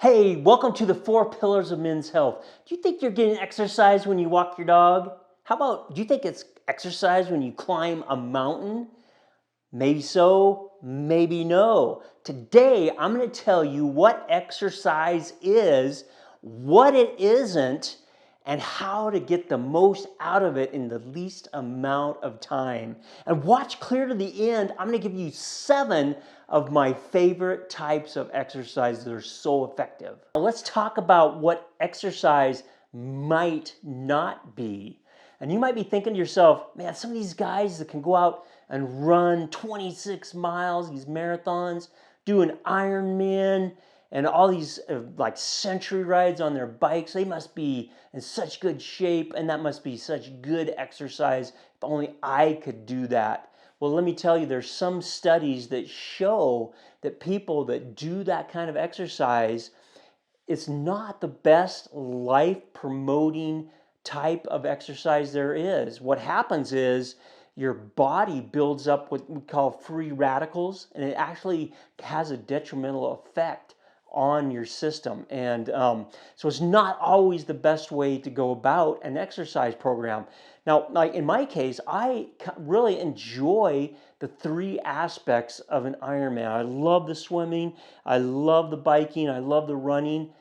Hey, welcome to the 4 pillars of men's health. Do you think you're getting exercise when you walk your dog? How about, do you think it's exercise when you climb a mountain? Maybe so, maybe no. Today, I'm going to tell you what exercise is, what it isn't, and how to get the most out of it in the least amount of time. And watch clear to the end. I'm going to give you 7 of my favorite types of exercise that are so effective. Now, let's talk about what exercise might not be. And you might be thinking to yourself, man, some of these guys that can go out and run 26 miles, these marathons, do an Ironman, and all these like century rides on their bikes, they must be in such good shape, and that must be such good exercise. If only I could do that. Well, let me tell you, there's some studies that show that people that do that kind of exercise, it's not the best life promoting type of exercise there is. What happens is your body builds up what we call free radicals, and it actually has a detrimental effect on your system. And so it's not always the best way to go about an exercise program. Now, like in my case, I really enjoy the 3 aspects of an Ironman. I love the swimming, I love the biking, I love the running.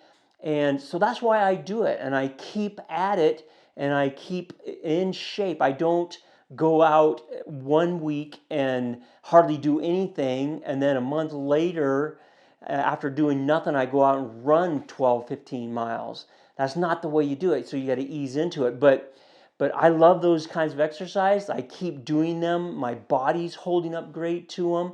And so that's why I do it, and I keep at it, and I keep in shape. I don't go out one week and hardly do anything, and then a month later, after doing nothing, I go out and run 12, 15 miles. That's not the way you do it, so you got to ease into it. But I love those kinds of exercise. I keep doing them. My body's holding up great to them.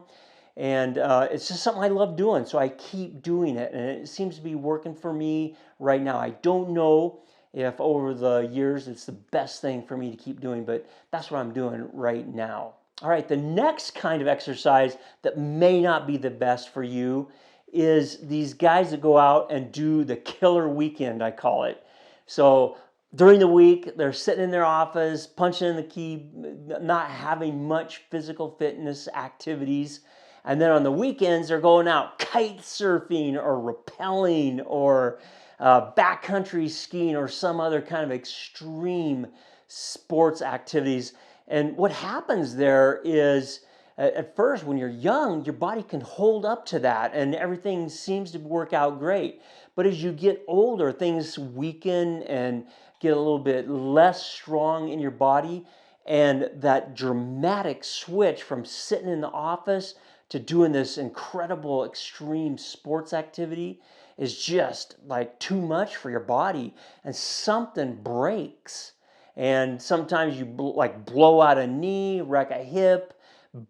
And it's just something I love doing, so I keep doing it, and it seems to be working for me right now. I don't know if over the years it's the best thing for me to keep doing, but that's what I'm doing right now. All right, the next kind of exercise that may not be the best for you is these guys that go out and do the killer weekend, I call it. So during the week, they're sitting in their office, punching in the key, not having much physical fitness activities. And then on the weekends, they're going out kite surfing or rappelling or backcountry skiing or some other kind of extreme sports activities. And what happens there is, at first, when you're young, your body can hold up to that and everything seems to work out great. But as you get older, things weaken and get a little bit less strong in your body. And that dramatic switch from sitting in the office to doing this incredible extreme sports activity is just like too much for your body, and something breaks. And sometimes you blow out a knee, wreck a hip,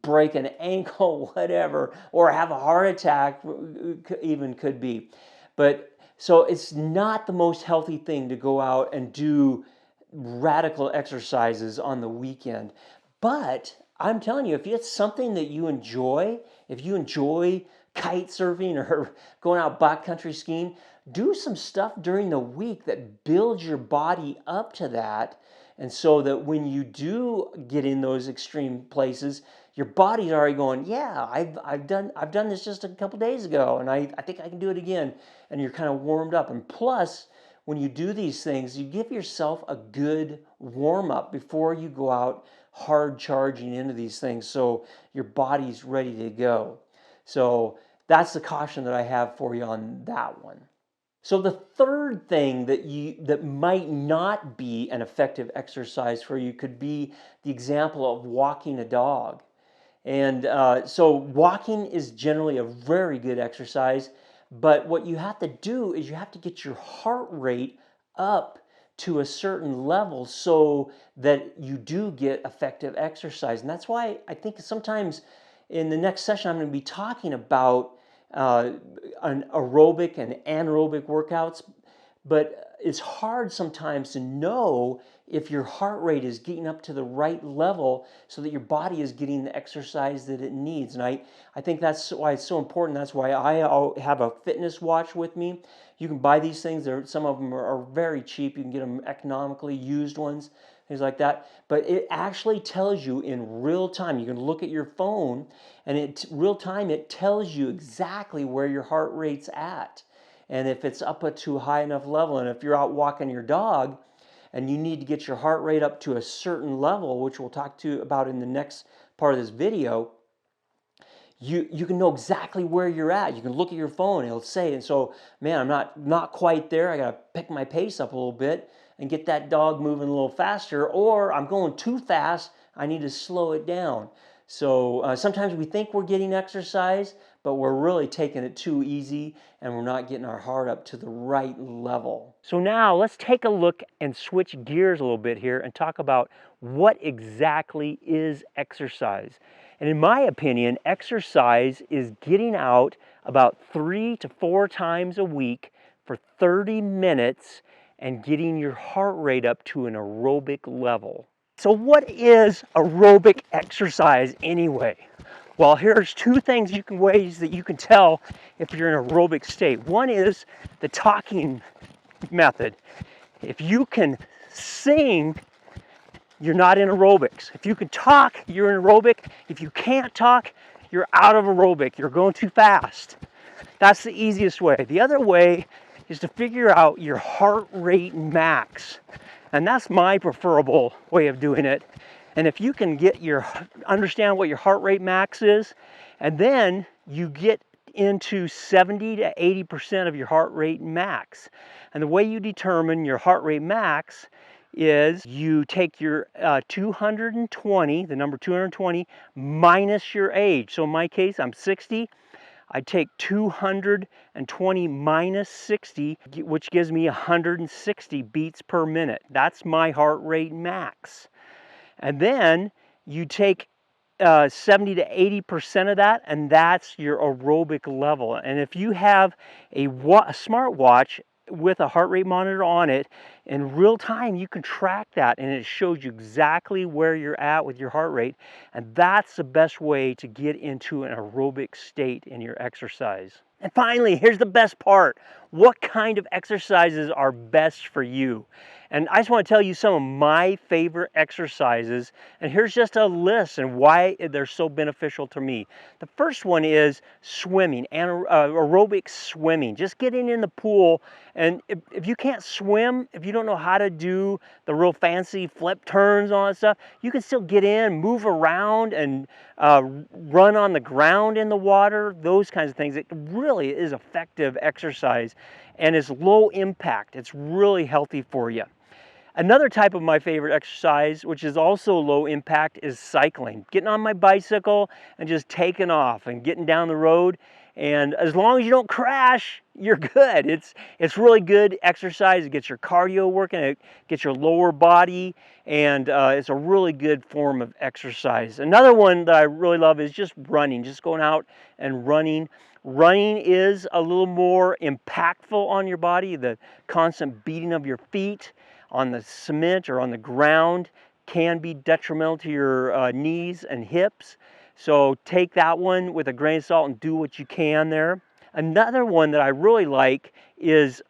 break an ankle, whatever, or have a heart attack, even could be. But so it's not the most healthy thing to go out and do radical exercises on the weekend. But I'm telling you, if it's something that you enjoy, if you enjoy kite surfing or going out backcountry skiing, do some stuff during the week that builds your body up to that. And so that when you do get in those extreme places, your body's already going, yeah, I've done this just a couple days ago, and I think I can do it again. And you're kind of warmed up. And plus, when you do these things, you give yourself a good warm up before you go out hard charging into these things, so your body's ready to go. So that's the caution that I have for you on that one. So the third thing that might not be an effective exercise for you could be the example of walking a dog. And so walking is generally a very good exercise, but what you have to do is you have to get your heart rate up to a certain level so that you do get effective exercise. And that's why I think sometimes in the next session I'm going to be talking about an aerobic and anaerobic workouts, but it's hard sometimes to know if your heart rate is getting up to the right level so that your body is getting the exercise that it needs. And I think that's why it's so important. That's why I have a fitness watch with me. You can buy these things. Some of them are very cheap. You can get them economically, used ones, things like that. But it actually tells you in real time. You can look at your phone, and real time it tells you exactly where your heart rate's at. And if it's up to a high enough level, and if you're out walking your dog and you need to get your heart rate up to a certain level, which we'll talk to about in the next part of this video, you can know exactly where you're at. You can look at your phone and it'll say, and so, man, I'm not quite there. I got to pick my pace up a little bit and get that dog moving a little faster, or I'm going too fast. I need to slow it down. So sometimes we think we're getting exercise, but we're really taking it too easy and we're not getting our heart up to the right level. So now let's take a look and switch gears a little bit here and talk about what exactly is exercise. And in my opinion, exercise is getting out about 3 to 4 times a week for 30 minutes and getting your heart rate up to an aerobic level. So what is aerobic exercise anyway? Well, here's 2 ways that you can tell if you're in an aerobic state. One is the talking method. If you can sing, you're not in aerobics. If you can talk, you're in aerobic. If you can't talk, you're out of aerobic. You're going too fast. That's the easiest way. The other way is to figure out your heart rate max. And that's my preferable way of doing it. And if you can understand what your heart rate max is, and then you get into 70 to 80% of your heart rate max. And the way you determine your heart rate max is you take your 220, the number 220, minus your age. So in my case, I'm 60. I take 220 minus 60, which gives me 160 beats per minute. That's my heart rate max. And then you take 70 to 80% of that, and that's your aerobic level. And if you have a smartwatch with a heart rate monitor on it, in real time you can track that and it shows you exactly where you're at with your heart rate, and that's the best way to get into an aerobic state in your exercise. And finally, here's the best part. What kind of exercises are best for you? And I just want to tell you some of my favorite exercises, and here's just a list and why they're so beneficial to me. The first one is swimming, aerobic swimming, just getting in the pool. And if you can't swim, if you don't know how to do the real fancy flip turns and all that stuff, you can still get in, move around, and run on the ground in the water, those kinds of things. It really is effective exercise and is low impact. It's really healthy for you. Another type of my favorite exercise, which is also low impact, is cycling. Getting on my bicycle and just taking off and getting down the road. And as long as you don't crash, you're good. It's really good exercise. It gets your cardio working, it gets your lower body, and it's a really good form of exercise. Another one that I really love is just running, just going out and running. Running is a little more impactful on your body. The constant beating of your feet on the cement or on the ground can be detrimental to your knees and hips. So take that one with a grain of salt and do what you can there. Another one that I really like is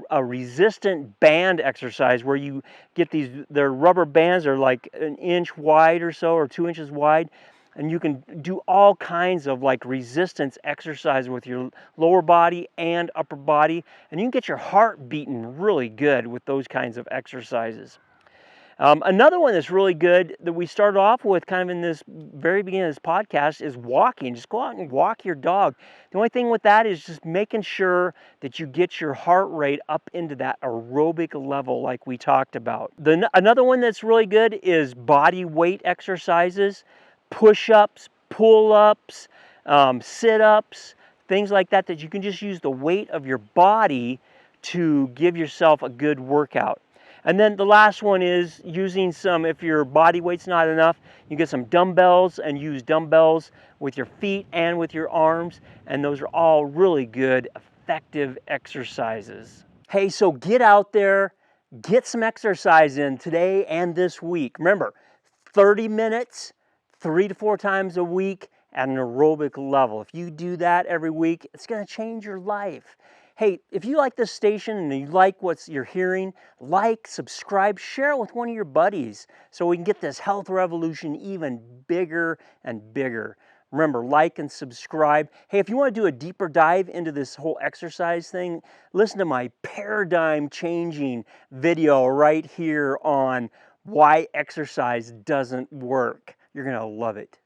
a resistant band exercise where you get they're rubber bands, they're like 1 inch wide or so, or 2 inches wide. And you can do all kinds of like resistance exercise with your lower body and upper body. And you can get your heart beating really good with those kinds of exercises. Another one that's really good that we started off with kind of in this very beginning of this podcast is walking. Just go out and walk your dog. The only thing with that is just making sure that you get your heart rate up into that aerobic level like we talked about. Another one that's really good is body weight exercises, push-ups, pull-ups, sit-ups, things like that you can just use the weight of your body to give yourself a good workout. And then the last one is using if your body weight's not enough, you get some dumbbells and use dumbbells with your feet and with your arms, and those are all really good, effective exercises. Hey, so get out there, get some exercise in today and this week. Remember, 30 minutes, 3 to 4 times a week at an aerobic level. If you do that every week, it's going to change your life. Hey, if you like this station and you like what you're hearing, subscribe, share it with one of your buddies so we can get this health revolution even bigger and bigger. Remember, like and subscribe. Hey, if you want to do a deeper dive into this whole exercise thing, listen to my paradigm changing video right here on why exercise doesn't work. You're going to love it.